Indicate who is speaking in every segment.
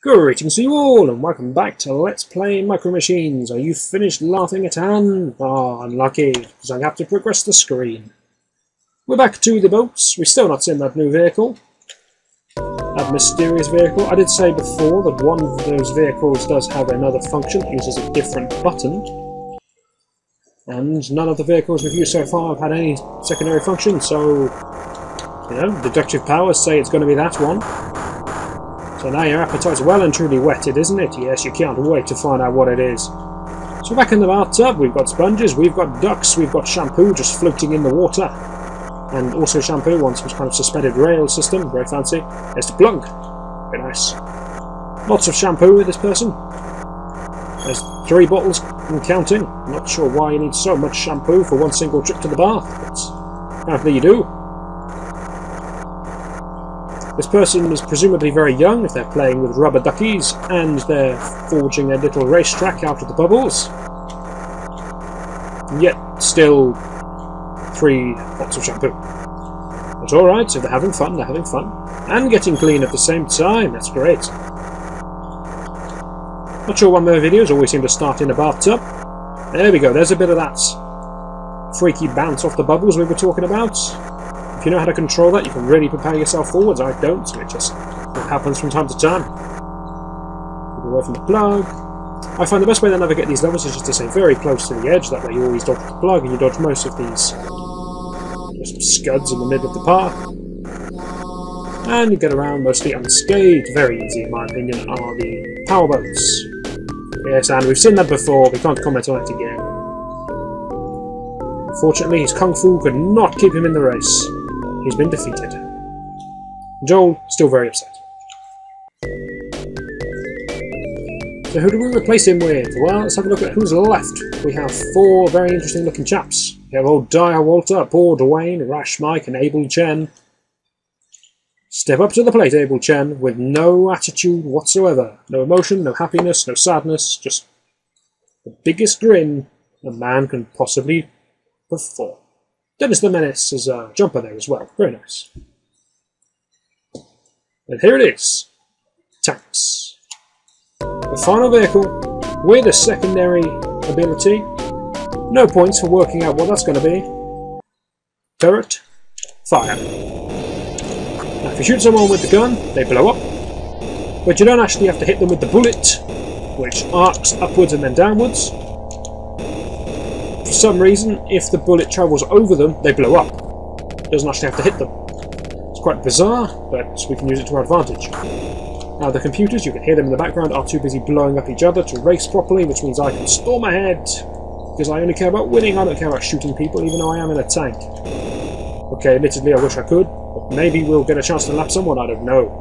Speaker 1: Greetings to you all, and welcome back to Let's Play Micro Machines. Are you finished laughing at Anne? Ah, unlucky, because I have to progress the screen. We're back to the boats. We've still not seen that new vehicle. That mysterious vehicle. I did say before that one of those vehicles does have another function. It uses a different button. And none of the vehicles we've used so far have had any secondary function, so, you know, deductive powers say it's going to be that one. So now your appetite's well and truly whetted, isn't it? Yes, you can't wait to find out what it is. So back in the bathtub, we've got sponges, we've got ducks, we've got shampoo just floating in the water. And also shampoo on some kind of suspended rail system, very fancy. There's the plug, very nice. Lots of shampoo with this person. There's 3 bottles and counting. I'm not sure why you need so much shampoo for one single trip to the bath, but apparently you do. This person is presumably very young if they're playing with rubber duckies and they're forging a little racetrack out of the bubbles. Yet still 3 pots of shampoo. That's alright, so they're having fun, And getting clean at the same time, that's great. Not sure why my videos always seem to start in a bathtub. There we go, there's a bit of that freaky bounce off the bubbles we were talking about. If you know how to control that, you can really propel yourself forwards. I don't, so it just happens from time to time. Move away from the plug. I find the best way to navigate these levels is just to stay very close to the edge, that way you always dodge the plug and you dodge most of these scuds in the middle of the path. And you get around mostly unscathed. Very easy, in my opinion, are the powerboats. Yes, and we've seen that before, we can't comment on it again. Unfortunately, his kung fu could not keep him in the race. He's been defeated. Joel, still very upset. So who do we replace him with? Well, let's have a look at who's left. We have 4 very interesting looking chaps. We have old Dire Walter, poor Dwayne, Rash Mike and Abel Chen. Step up to the plate, Abel Chen, with no attitude whatsoever. No emotion, no happiness, no sadness, just the biggest grin a man can possibly perform. Dennis the Menace is a jumper there as well. Very nice. And here it is. Tanks. The final vehicle with a secondary ability. No points for working out what that's going to be. Turret. Fire. Now if you shoot someone with the gun, they blow up. But you don't actually have to hit them with the bullet, which arcs upwards and then downwards. For some reason, if the bullet travels over them, they blow up. It doesn't actually have to hit them. It's quite bizarre, but we can use it to our advantage. Now the computers, you can hear them in the background, are too busy blowing up each other to race properly, which means I can storm ahead, because I only care about winning, I don't care about shooting people, even though I am in a tank. Okay, admittedly I wish I could, but maybe we'll get a chance to lap someone, I don't know.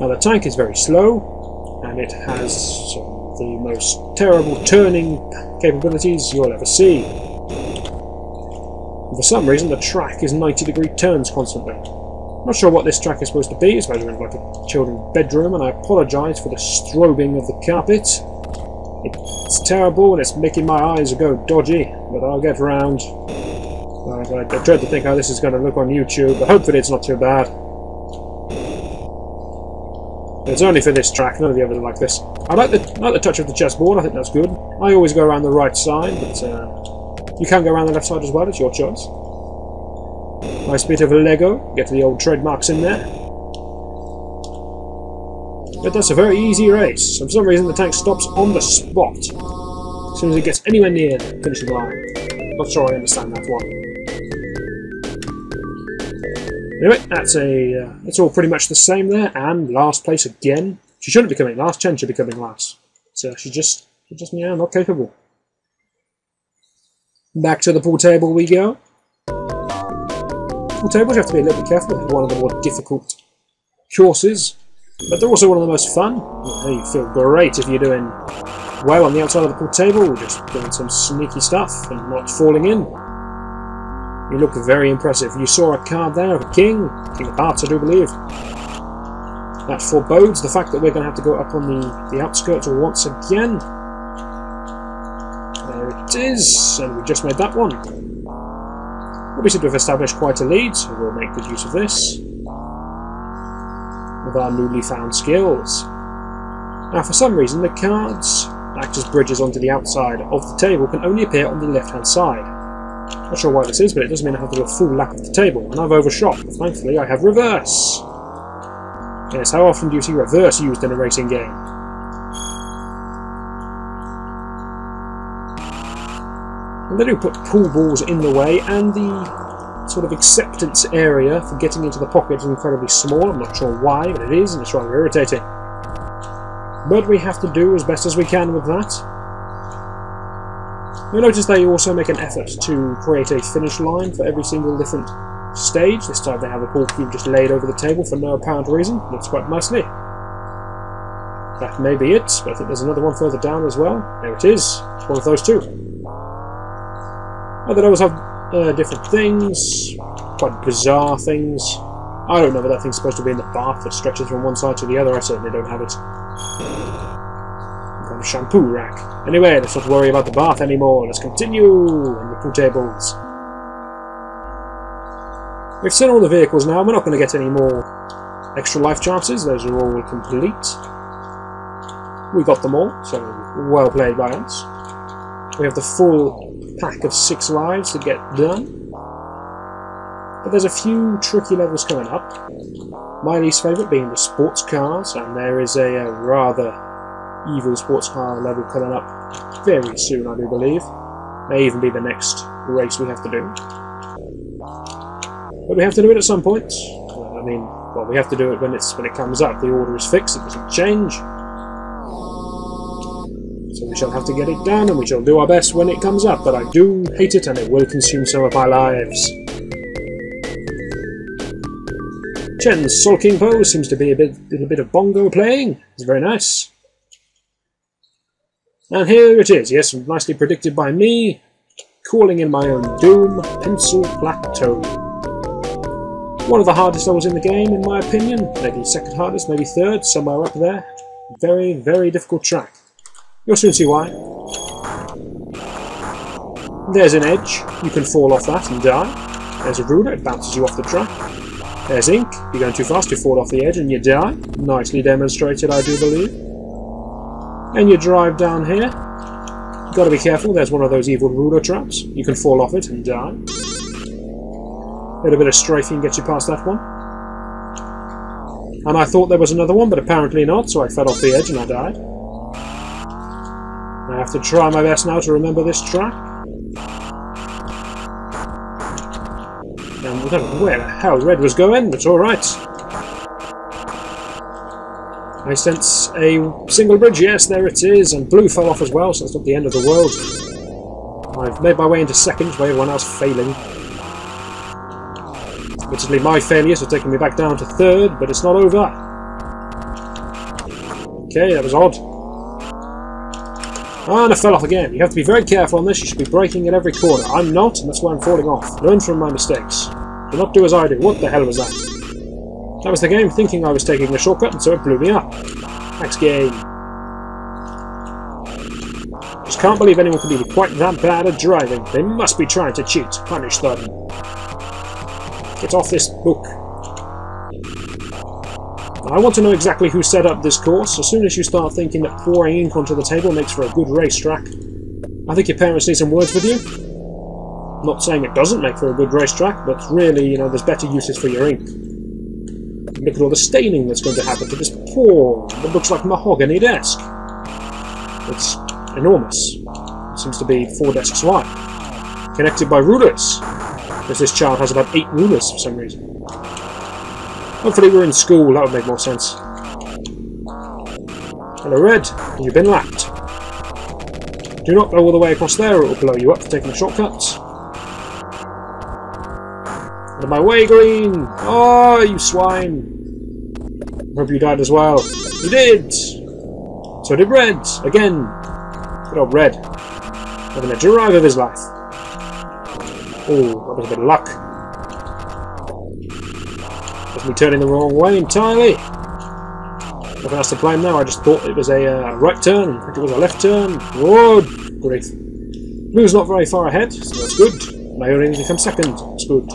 Speaker 1: Now the tank is very slow, and it has the most terrible turning capabilities you'll ever see. For some reason the track is 90-degree turns constantly. Not sure what this track is supposed to be. It's supposed to be like a children's bedroom, and I apologise for the strobing of the carpet. It's terrible and it's making my eyes go dodgy, but I'll get round. I dread to think how this is going to look on YouTube, but hopefully it's not too bad. It's only for this track, none of the others are like this. I like the touch of the chessboard, I think that's good. I always go around the right side, but you can go around the left side as well, it's your choice. Nice bit of Lego, get the old trademarks in there. But that's a very easy race. For some reason the tank stops on the spot as soon as it gets anywhere near the finishing line. Not sure I understand that one. Anyway, it's all pretty much the same there, and last place again. She shouldn't be coming last, Chen should be coming last. So she's just not capable. Back to the pool table we go. Pool tables, you have to be a little bit careful, they're one of the more difficult courses, but they're also one of the most fun. You feel great if you're doing well on the outside of the pool table, just doing some sneaky stuff and not falling in. You look very impressive. You saw a card there of a king, King of Hearts I do believe. That forebodes the fact that we're going to have to go up on the outskirts once again. There it is, and we just made that one. Well, we seem to have established quite a lead, so we'll make good use of this. With our newly found skills. Now, for some reason, the cards that act as bridges onto the outside of the table can only appear on the left-hand side. Not sure why this is, but it does mean I have to do a full lap of the table, and I've overshot. But thankfully, I have reverse. Yes, how often do you see reverse used in a racing game? And they do put pool balls in the way, and the sort of acceptance area for getting into the pocket is incredibly small. I'm not sure why, but it is, and it's rather irritating. But we have to do as best as we can with that. You'll notice they also make an effort to create a finish line for every single different stage. This time they have a pool cube just laid over the table for no apparent reason. Looks quite nicely. That may be it, but I think there's another one further down as well. There it is. It's one of those two. Other levels have different things, quite bizarre things. I don't know what that thing's supposed to be in the bath that stretches from one side to the other. I certainly don't have it. Got a shampoo rack. Anyway, let's not worry about the bath anymore. Let's continue on the pool tables. We've seen all the vehicles now. We're not going to get any more extra life chances. Those are all complete. We got them all, so well played by us. We have the full pack of 6 lives to get done. But there's a few tricky levels coming up. My least favourite being the sports cars, and there is a rather evil sports car level coming up very soon, I do believe. May even be the next race we have to do. But we have to do it at some point. I mean, well, we have to do it when it comes up. The order is fixed, it doesn't change. So we shall have to get it done, and we shall do our best when it comes up. But I do hate it, and it will consume some of my lives. Chen's sulking pose seems to be a little bit of bongo playing. It's very nice. And here it is, yes, nicely predicted by me, calling in my own doom, Pencil Plateau. One of the hardest levels in the game, in my opinion. Maybe second hardest, maybe third, somewhere up there. Very, very difficult track. You'll soon see why. There's an edge. You can fall off that and die. There's a ruler. It bounces you off the track. There's ink. You're going too fast, you fall off the edge and you die. Nicely demonstrated, I do believe. And you drive down here. You've got to be careful. There's one of those evil ruler traps. You can fall off it and die. A little bit of strafing gets you past that one. And I thought there was another one, but apparently not, so I fell off the edge and I died. I have to try my best now to remember this track. And I don't know where the hell Red was going, but alright. I sense a single bridge, yes, there it is, and Blue fell off as well, so it's not the end of the world. I've made my way into second, with everyone else failing. Admittedly, my failures have taken me back down to third, but it's not over. Okay, that was odd. And I fell off again. You have to be very careful on this. You should be braking at every corner. I'm not, and that's why I'm falling off. Learn from my mistakes. Do not do as I do. What the hell was that? That was the game thinking I was taking a shortcut, and so it blew me up. Thanks, game. Just can't believe anyone can be quite that bad at driving. They must be trying to cheat. Punish them. Get off this book. I want to know exactly who set up this course. As soon as you start thinking that pouring ink onto the table makes for a good racetrack, I think your parents need some words with you. I'm not saying it doesn't make for a good racetrack, but really, you know, there's better uses for your ink. Look at all the staining that's going to happen to this poor, that looks like a mahogany desk. It's enormous. It seems to be 4 desks wide. Connected by rulers. Because this child has about 8 rulers for some reason. Hopefully we're in school, that would make more sense. Hello Red, you've been lapped. Do not go all the way across there or it will blow you up for taking the shortcuts. Out of my way, Green! Oh, you swine! Hope you died as well. You did! So did Red, again. Good old Red. Having a drive of his life. Oh, that was a bit of luck. Me turning the wrong way entirely. Nothing else to blame now. I just thought it was a right turn. I think it was a left turn. Oh, grief. Blue's not very far ahead, so that's good. And I only need to come second. That's good.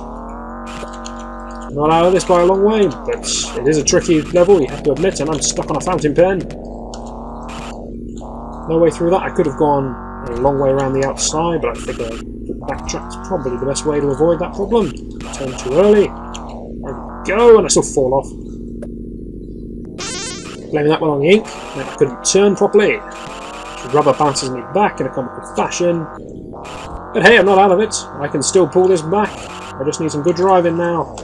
Speaker 1: Not out of this by a long way, but it is a tricky level, you have to admit, and I'm stuck on a fountain pen. No way through that. I could have gone a long way around the outside, but I figure backtrack's probably the best way to avoid that problem. Turn too early. There we go, and I still fall off. Blaming that one on the ink, meant I couldn't turn properly. The rubber bounces me back in a comical fashion. But hey, I'm not out of it. I can still pull this back. I just need some good driving now.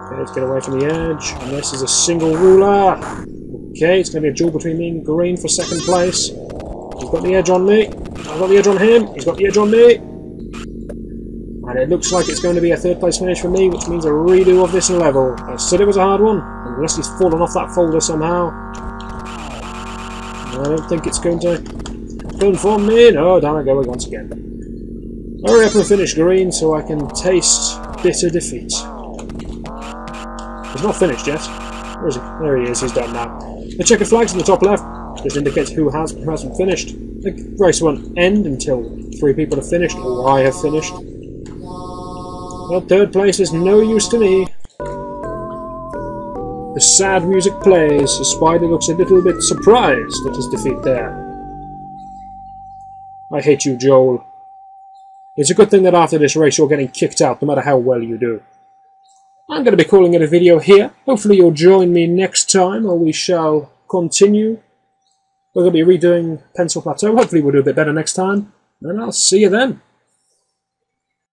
Speaker 1: Okay, let's get away from the edge. And this is a single ruler. Okay, it's going to be a duel between me and Green for second place. He's got the edge on me. I've got the edge on him. He's got the edge on me. And it looks like it's going to be a third place finish for me, which means a redo of this level. I said it was a hard one, unless he's fallen off that folder somehow. I don't think it's going to come for me. No, down I go once again. Hurry up and finish, Green, so I can taste bitter defeat. He's not finished yet. Where is he? There he is, he's done now. The checkered flags in the top left. This indicates who has and who hasn't finished. The race won't end until 3 people have finished, or I have finished. Well, third place is no use to me. The sad music plays, as Spider looks a little bit surprised at his defeat there. I hate you, Joel. It's a good thing that after this race you're getting kicked out, no matter how well you do. I'm going to be calling it a video here. Hopefully you'll join me next time, or we shall continue. We're going to be redoing Pencil Plateau. Hopefully we'll do a bit better next time, and I'll see you then.